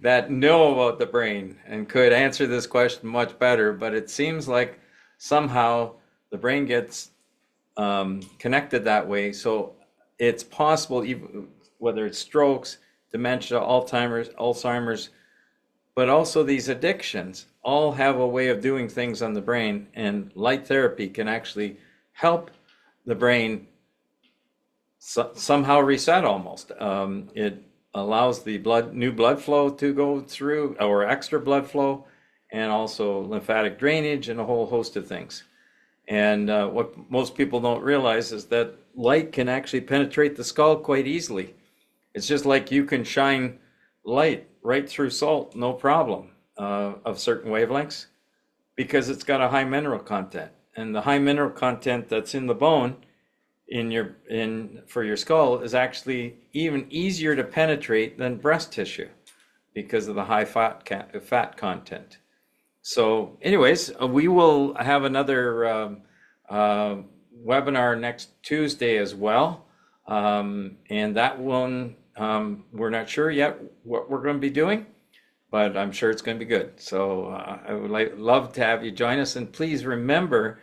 that know about the brain and could answer this question much better. But it seems like somehow the brain gets connected that way. So it's possible, even whether it's strokes, dementia, Alzheimer's, but also these addictions all have a way of doing things on the brain, and light therapy can actually help the brain somehow reset almost. It allows the new blood flow to go through, or extra blood flow, and also lymphatic drainage and a whole host of things. And what most people don't realize is that light can actually penetrate the skull quite easily. It's just like you can shine light right through salt, no problem, of certain wavelengths, because it's got a high mineral content. And the high mineral content that's in the bone for your skull is actually even easier to penetrate than breast tissue because of the high fat content. So anyways, we will have another webinar next Tuesday as well. And that one, we're not sure yet what we're going to be doing, but I'm sure it's going to be good. So I would love to have you join us, and please remember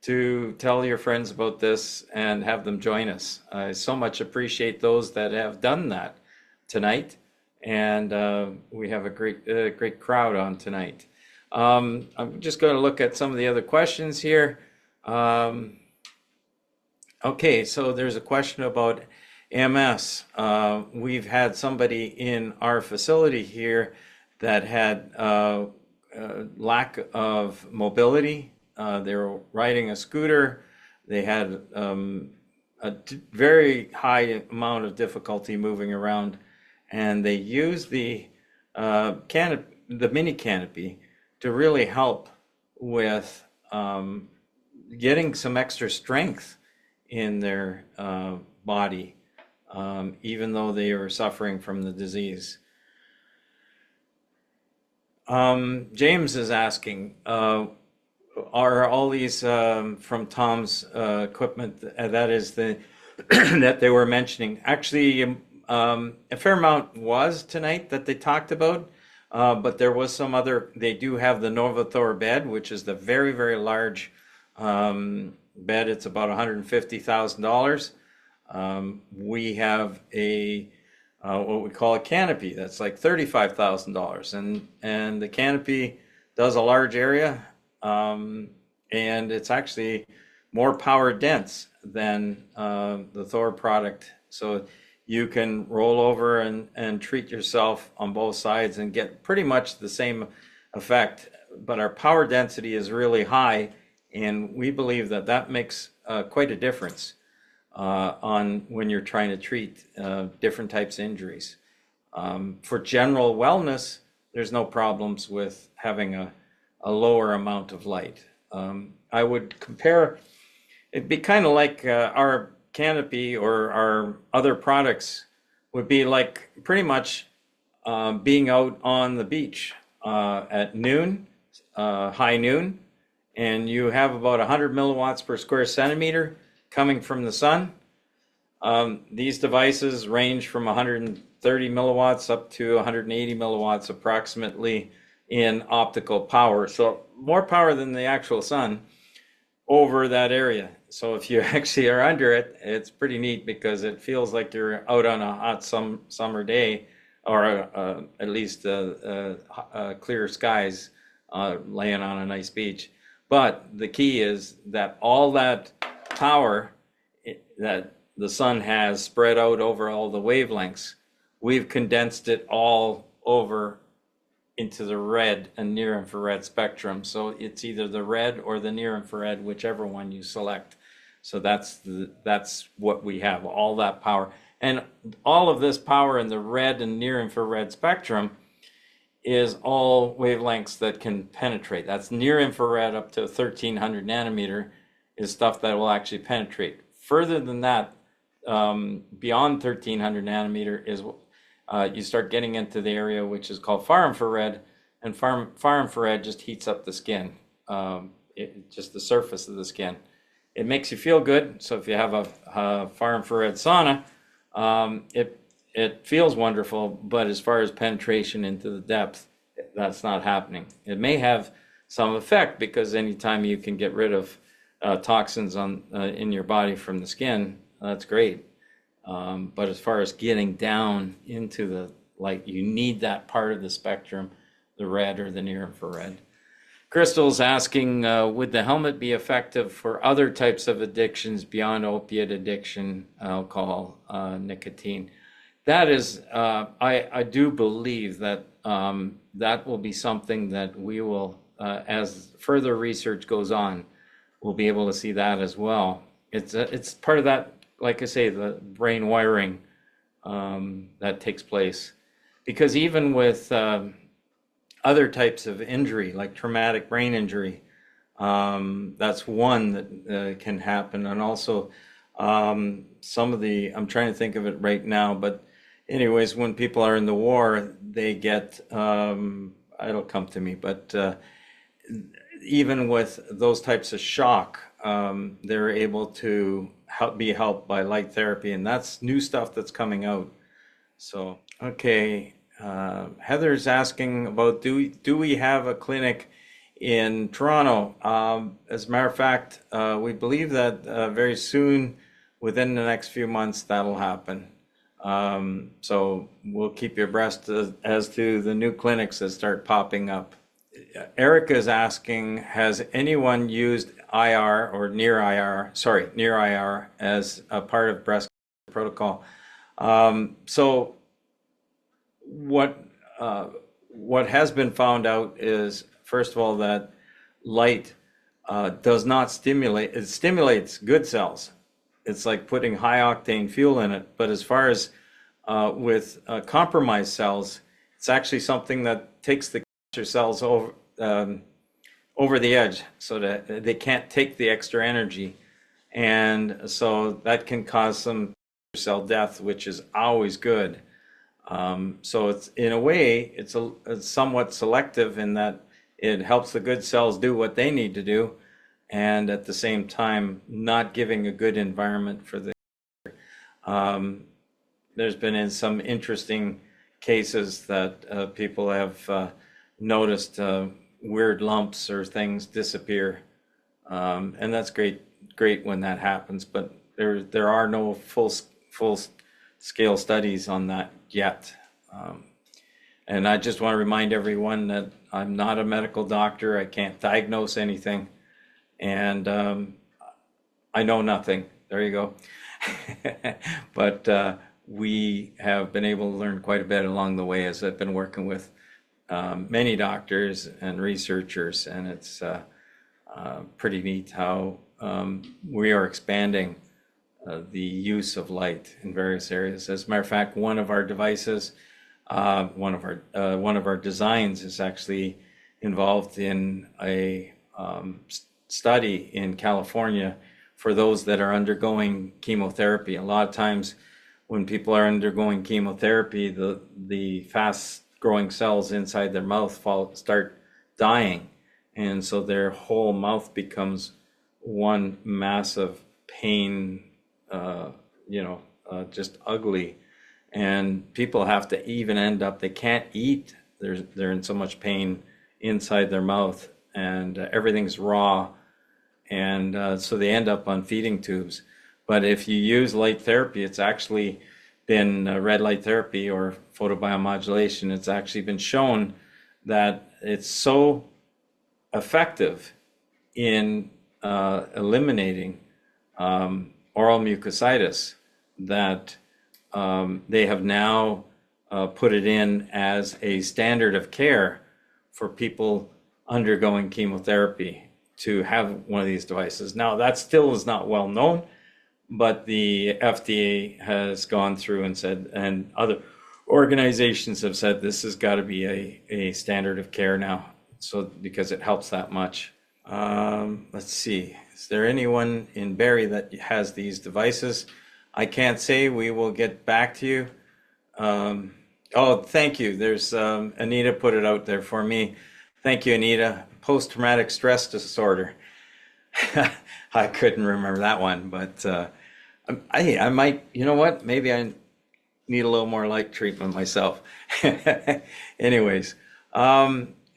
to tell your friends about this and have them join us. I so much appreciate those that have done that tonight, and we have a great crowd on tonight. I'm just going to look at some of the other questions here. Okay, so there's a question about MS. We've had somebody in our facility here that had lack of mobility. They were riding a scooter. They had a very high amount of difficulty moving around, and they used the mini canopy to really help with getting some extra strength in their body, even though they were suffering from the disease. James is asking, are all these from Tom's equipment, that is that they were mentioning? Actually, a fair amount was tonight that they talked about, but there was some other. They do have the Novathor bed, which is the very, very large bed. It's about $150,000. We have a what we call a canopy that's like $35,000, and the canopy does a large area, and it's actually more power dense than the Thor product. So you can roll over and treat yourself on both sides and get pretty much the same effect, but our power density is really high, and we believe that that makes quite a difference on when you're trying to treat different types of injuries. For general wellness, there's no problems with having a lower amount of light. I would compare, it'd be kind of like our canopy or our other products would be like pretty much being out on the beach at noon, high noon, and you have about 100 milliwatts per square centimeter coming from the sun. These devices range from 130 milliwatts up to 180 milliwatts approximately in optical power. So more power than the actual sun over that area. So if you actually are under it, it's pretty neat because it feels like you're out on a hot summer day, or at least clear skies, laying on a nice beach. But the key is that all that power that the sun has spread out over all the wavelengths, we've condensed it all over into the red and near infrared spectrum. So it's either the red or the near infrared, whichever one you select. So that's what we have, all that power. And all of this power in the red and near infrared spectrum is all wavelengths that can penetrate. That's near infrared up to 1300 nanometer is stuff that will actually penetrate. Further than that, beyond 1300 nanometer is you start getting into the area which is called far infrared, and far infrared just heats up the skin, just the surface of the skin. It makes you feel good. So if you have a far infrared sauna, it feels wonderful, but as far as penetration into the depth, that's not happening. It may have some effect because anytime you can get rid of toxins in your body from the skin, that's great. But as far as getting down into the light, you need that part of the spectrum the red or the near infrared. Crystal's asking, would the helmet be effective for other types of addictions beyond opiate addiction, alcohol, nicotine? That is, I do believe that that will be something that we will, as further research goes on, we'll be able to see that as well. It's part of that, like I say, the brain wiring that takes place. Because even with other types of injury, like traumatic brain injury, that's one that can happen. And also some of the, I'm trying to think of it right now, but anyways, when people are in the war, they get, it'll come to me, but even with those types of shock, they're able to be helped by light therapy, and that's new stuff that's coming out. So, okay, Heather's asking about, do we have a clinic in Toronto? As a matter of fact, we believe that very soon, within the next few months, that'll happen. So we'll keep you abreast as to the new clinics that start popping up. Erica is asking, has anyone used IR or near IR as a part of breast protocol? So what has been found out is, first of all, that light does not stimulate, it stimulates good cells. It's like putting high octane fuel in it. But as far as with compromised cells, it's actually something that takes the cancer cells over the edge so that they can't take the extra energy. And so that can cause some cell death, which is always good. So it's, in a way, it's somewhat selective in that it helps the good cells do what they need to do, and at the same time not giving a good environment for the there's been in some interesting cases that people have noticed weird lumps or things disappear, and that's great when that happens, but there are no full scale studies on that yet. And I just want to remind everyone that I'm not a medical doctor. I can't diagnose anything, and I know nothing. There you go. But we have been able to learn quite a bit along the way as I've been working with many doctors and researchers, and it's pretty neat how we are expanding the use of light in various areas. As a matter of fact, one of our devices, one of our designs is actually involved in a study in California for those that are undergoing chemotherapy. A lot of times when people are undergoing chemotherapy, the fast-growing cells inside their mouth start dying, and so their whole mouth becomes one massive pain, just ugly. And people have to even end up, they can't eat. They're in so much pain inside their mouth, and everything's raw. And so they end up on feeding tubes. But if you use light therapy, it's actually been red light therapy or photobiomodulation. It's actually been shown that it's so effective in eliminating oral mucositis that they have now put it in as a standard of care for people undergoing chemotherapy to have one of these devices. Now, that still is not well known, but the FDA has gone through and said, and other organizations have said, this has got to be a standard of care now, so because it helps that much. Let's see, is there anyone in Barrie that has these devices? I can't say. We will get back to you. Oh, thank you. There's Anita put it out there for me. Thank you, Anita. Post-traumatic stress disorder. I couldn't remember that one, but I might, you know what? Maybe I need a little more light treatment myself. Anyways,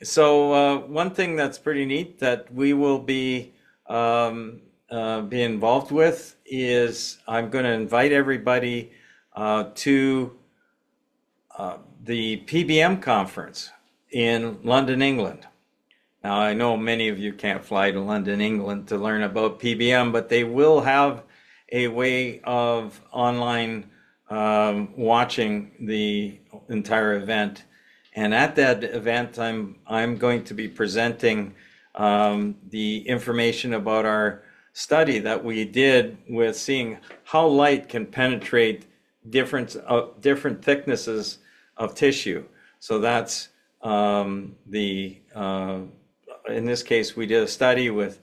so one thing that's pretty neat that we will be involved with is I'm going to invite everybody to the PBM conference in London, England. Now, I know many of you can't fly to London, England to learn about PBM, but they will have a way of online watching the entire event. And at that event, I'm going to be presenting the information about our study that we did with seeing how light can penetrate different thicknesses of tissue. So that's in this case, we did a study with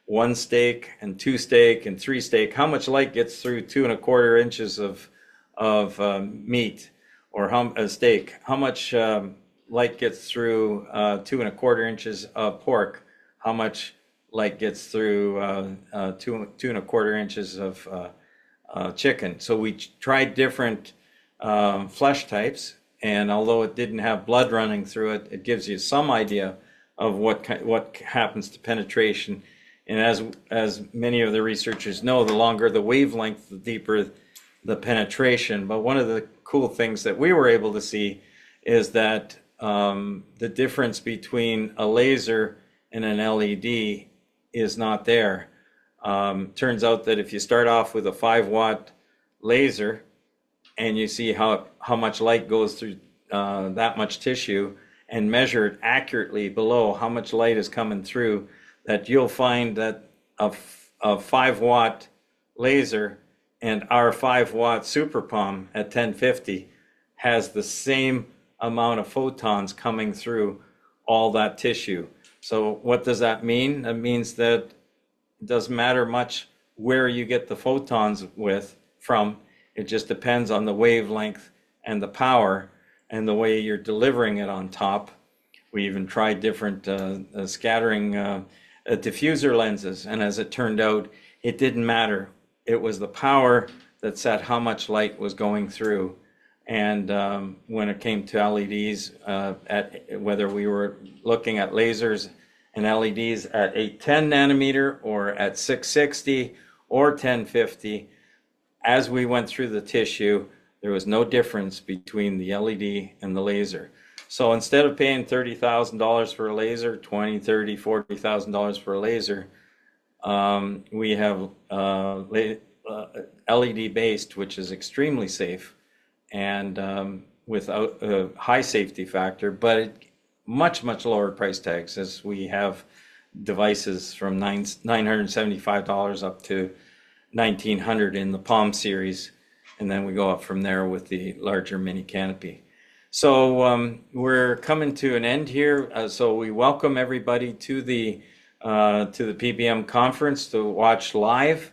1 steak and 2 steak and 3 steak. How much light gets through 2 1/4 inches of meat or a steak? How much light gets through 2 1/4 inches of pork? How much light gets through 2 1/4 inches of chicken? So we tried different flesh types, and although it didn't have blood running through it, it gives you some idea of what happens to penetration. And as many of the researchers know, the longer the wavelength, the deeper the penetration. But one of the cool things that we were able to see is that the difference between a laser and an LED is not there. Turns out that if you start off with a 5-watt laser and you see how much light goes through that much tissue, and measure it accurately below how much light is coming through, that you'll find that a 5-watt laser and our 5-watt super palm at 1050 has the same amount of photons coming through all that tissue. So what does that mean? That means that it doesn't matter much where you get the photons from. It just depends on the wavelength and the power and the way you're delivering it on top. We even tried different scattering diffuser lenses, and as it turned out, it didn't matter. It was the power that set how much light was going through. And when it came to LEDs, whether we were looking at lasers and LEDs at 810 nanometer or at 660 or 1050, as we went through the tissue, there was no difference between the LED and the laser. So instead of paying $30,000 for a laser, $20,000, $30,000, $40,000 for a laser, we have LED based, which is extremely safe and without a high safety factor, but much lower price tags, as we have devices from $975 up to $1,900 in the Palm series. And then we go up from there with the larger mini canopy. So we're coming to an end here. So we welcome everybody to the PBM conference to watch live.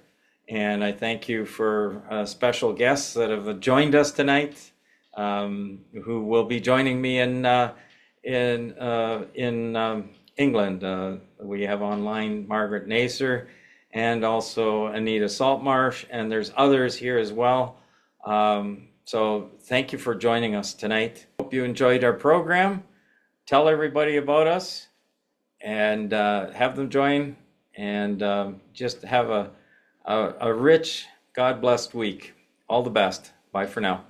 And I thank you for special guests that have joined us tonight, who will be joining me in England. We have online Margaret Naser and also Anita Saltmarsh, and there's others here as well. So thank you for joining us tonight. Hope you enjoyed our program. Tell everybody about us and have them join, and just have a rich, God-blessed week. All the best. Bye for now.